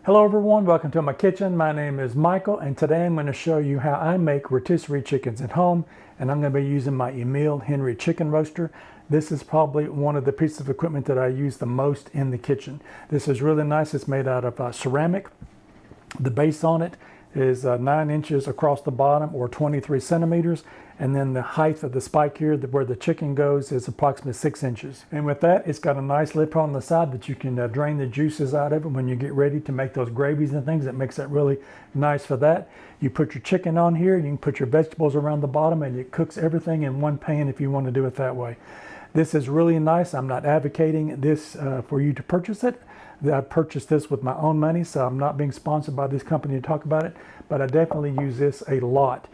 Hello everyone, welcome to my kitchen. My name is Michael and today I'm going to show you how I make rotisserie chickens at home, and I'm going to be using my Emile Henry Chicken Roaster. This is probably one of the pieces of equipment that I use the most in the kitchen. This is really nice. It's made out of ceramic. The base on it is 9 inches across the bottom, or 23 centimeters, and then the height of the spike here where the chicken goes is approximately 6 inches. And with that, it's got a nice lip on the side that you can drain the juices out of it when you get ready to make those gravies and things. That makes it really nice for that. You put your chicken on here, you can put your vegetables around the bottom, and it cooks everything in one pan if you want to do it that way. This is really nice. I'm not advocating this for you to purchase it. I purchased this with my own money, so I'm not being sponsored by this company to talk about it, but I definitely use this a lot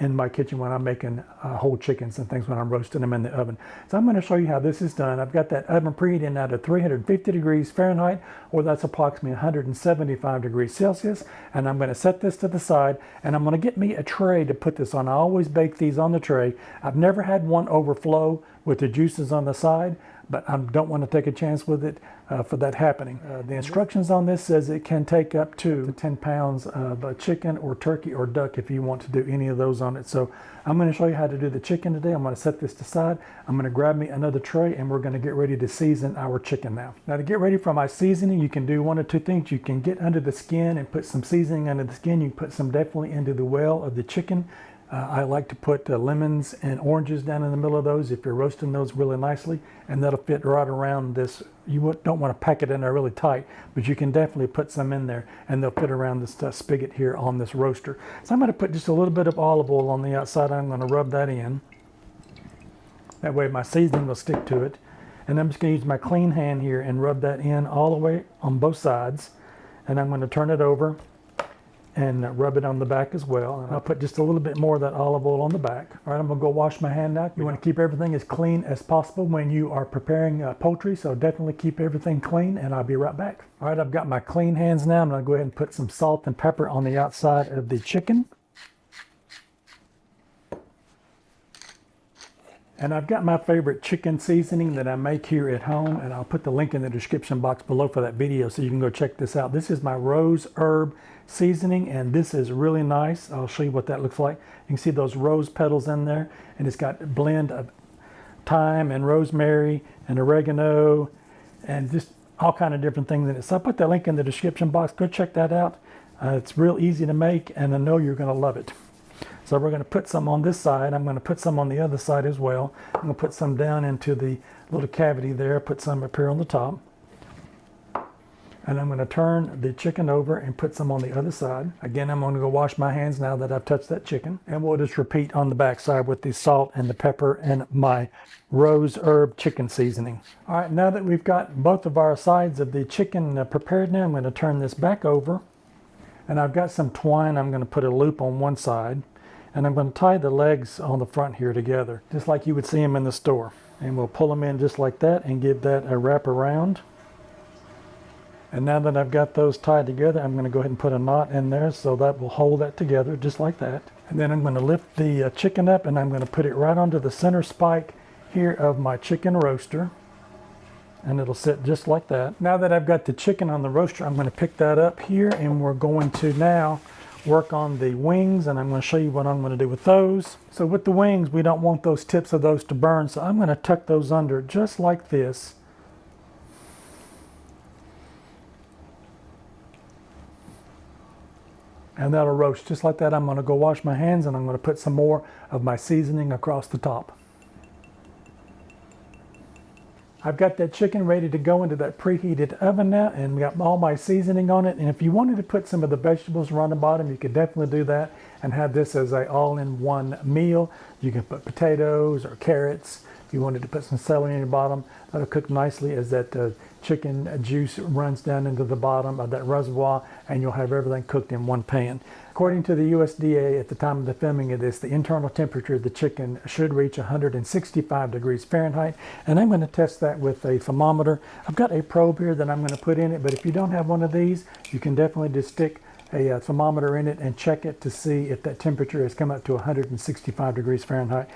in my kitchen when I'm making whole chickens and things when I'm roasting them in the oven. So I'm going to show you how this is done. I've got that oven preheated at 350 degrees Fahrenheit, or that's approximately 175 degrees Celsius, and I'm going to set this to the side, and I'm going to get me a tray to put this on. I always bake these on the tray. I've never had one overflow with the juices on the side, but I don't want to take a chance with it for that happening. The instructions on this says it can take up to 10 pounds of chicken or turkey or duck if you want to do any of those on it. So I'm going to show you how to do the chicken today. I'm going to set this aside. I'm going to grab me another tray, and we're going to get ready to season our chicken now. Now, to get ready for my seasoning, you can do one or two things. You can get under the skin and put some seasoning under the skin. You can put some definitely into the well of the chicken. I like to put lemons and oranges down in the middle of those if you're roasting those really nicely, and that'll fit right around this. You don't want to pack it in there really tight, but you can definitely put some in there, and they'll fit around this spigot here on this roaster. So I'm going to put just a little bit of olive oil on the outside. I'm going to rub that in. That way my seasoning will stick to it. And I'm just going to use my clean hand here and rub that in all the way on both sides. And I'm going to turn it over and rub it on the back as well. And I'll put just a little bit more of that olive oil on the back. All right, I'm gonna go wash my hand now. You wanna keep everything as clean as possible when you are preparing poultry, so definitely keep everything clean, and I'll be right back. All right, I've got my clean hands now. I'm gonna go ahead and put some salt and pepper on the outside of the chicken. And I've got my favorite chicken seasoning that I make here at home, and I'll put the link in the description box below for that video so you can go check this out. This is my rose herb seasoning, and this is really nice. I'll show you what that looks like. You can see those rose petals in there, and it's got a blend of thyme and rosemary and oregano and just all kind of different things in it. So I'll put that link in the description box. Go check that out. It's real easy to make, and I know you're going to love it. So we're going to put some on this side. I'm going to put some on the other side as well. I'm going to put some down into the little cavity there, put some up here on the top. And I'm going to turn the chicken over and put some on the other side. Again, I'm going to go wash my hands now that I've touched that chicken. And we'll just repeat on the back side with the salt and the pepper and my rose herb chicken seasoning. All right, now that we've got both of our sides of the chicken prepared now, I'm going to turn this back over. And I've got some twine. I'm going to put a loop on one side. And I'm going to tie the legs on the front here together, just like you would see them in the store. And we'll pull them in just like that and give that a wrap around. And now that I've got those tied together, I'm going to go ahead and put a knot in there so that will hold that together just like that. And then I'm going to lift the chicken up, and I'm going to put it right onto the center spike here of my chicken roaster. And it'll sit just like that. Now that I've got the chicken on the roaster, I'm going to pick that up here, and we're going to now work on the wings, and I'm going to show you what I'm going to do with those. So with the wings, we don't want those tips of those to burn, so I'm going to tuck those under just like this. And that'll roast just like that. I'm going to go wash my hands, and I'm going to put some more of my seasoning across the top. I've got that chicken ready to go into that preheated oven now, and we got all my seasoning on it. And if you wanted to put some of the vegetables around the bottom, you could definitely do that and have this as a all-in-one meal. You can put potatoes or carrots. If you wanted to put some celery in the bottom, that'll cook nicely as that chicken juice runs down into the bottom of that reservoir, and you'll have everything cooked in one pan. According to the USDA, at the time of the filming of this, the internal temperature of the chicken should reach 165 degrees Fahrenheit, and I'm going to test that with a thermometer. I've got a probe here that I'm going to put in it, but if you don't have one of these, you can definitely just stick a thermometer in it and check it to see if that temperature has come up to 165 degrees Fahrenheit.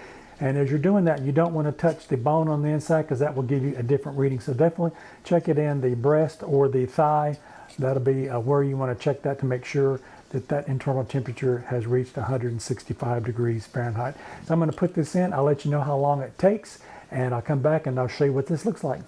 And as you're doing that, you don't want to touch the bone on the inside because that will give you a different reading. So definitely check it in the breast or the thigh That'll be where you want to check that to make sure that that internal temperature has reached 165 degrees Fahrenheit. So I'm going to put this in. I'll let you know how long it takes, and I'll come back and I'll show you what this looks like.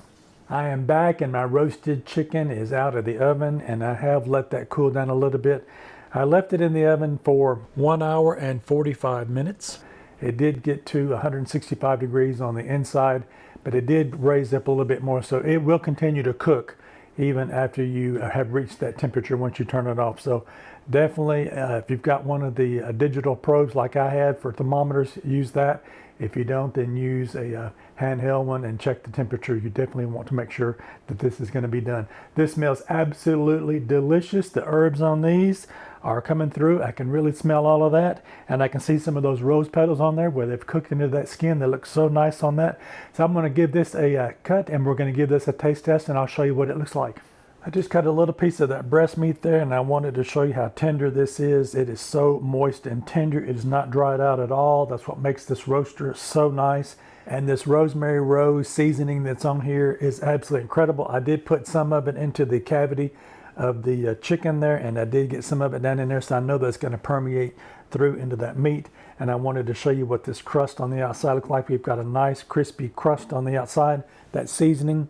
I am back and my roasted chicken is out of the oven, and I have let that cool down a little bit. I left it in the oven for 1 hour and 45 minutes. It did get to 165 degrees on the inside, but it did raise up a little bit more, so it will continue to cook even after you have reached that temperature once you turn it off. So definitely, if you've got one of the digital probes like I had for thermometers, use that. If you don't, then use a handheld one and check the temperature. You definitely want to make sure that this is going to be done. This smells absolutely delicious. The herbs on these are coming through. I can really smell all of that, and I can see some of those rose petals on there where they've cooked into that skin. They look so nice on that. So I'm going to give this a cut, and we're going to give this a taste test, and I'll show you what it looks like. I just cut a little piece of that breast meat there, and I wanted to show you how tender this is. It is so moist and tender. It is not dried out at all. That's what makes this roaster so nice. And this Rosemary Rose seasoning that's on here is absolutely incredible. I did put some of it into the cavity of the chicken there, and I did get some of it down in there, so I know that's going to permeate through into that meat. And I wanted to show you what this crust on the outside looks like. We've got a nice crispy crust on the outside. That seasoning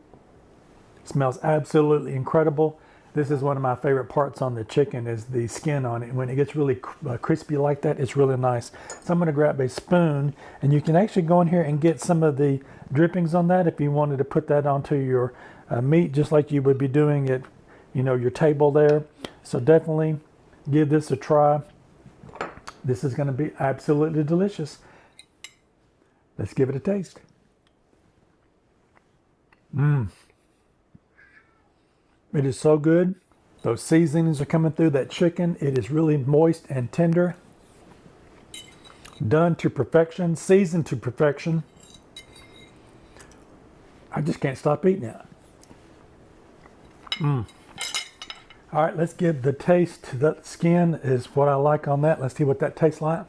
smells absolutely incredible. This is one of my favorite parts on the chicken, is the skin on it. When it gets really crispy like that, it's really nice. So I'm going to grab a spoon, and you can actually go in here and get some of the drippings on that if you wanted to put that onto your meat, just like you would be doing at, you know, your table there. So definitely give this a try. This is going to be absolutely delicious. Let's give it a taste. It is so good. Those seasonings are coming through that chicken. It is really moist and tender. Done to perfection, seasoned to perfection. I just can't stop eating it. All right, let's give the taste to that skin is what I like on that. Let's see what that tastes like.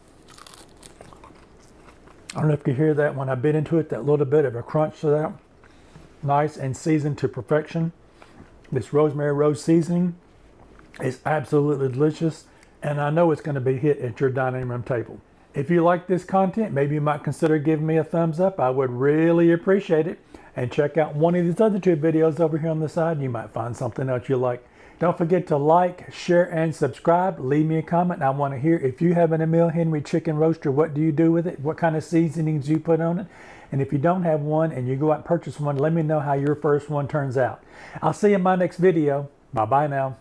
I don't know if you can hear that when I bit into it, that little bit of a crunch to that. Nice and seasoned to perfection. This Rosemary Rose seasoning is absolutely delicious, and I know it's going to be a hit at your dining room table. If you like this content, maybe you might consider giving me a thumbs up. I would really appreciate it. And check out one of these other two videos over here on the side. You might find something else you like. Don't forget to like, share, and subscribe. Leave me a comment. I want to hear if you have an Emile Henry Chicken Roaster, what do you do with it? What kind of seasonings do you put on it? And if you don't have one and you go out and purchase one, let me know how your first one turns out. I'll see you in my next video. Bye-bye now.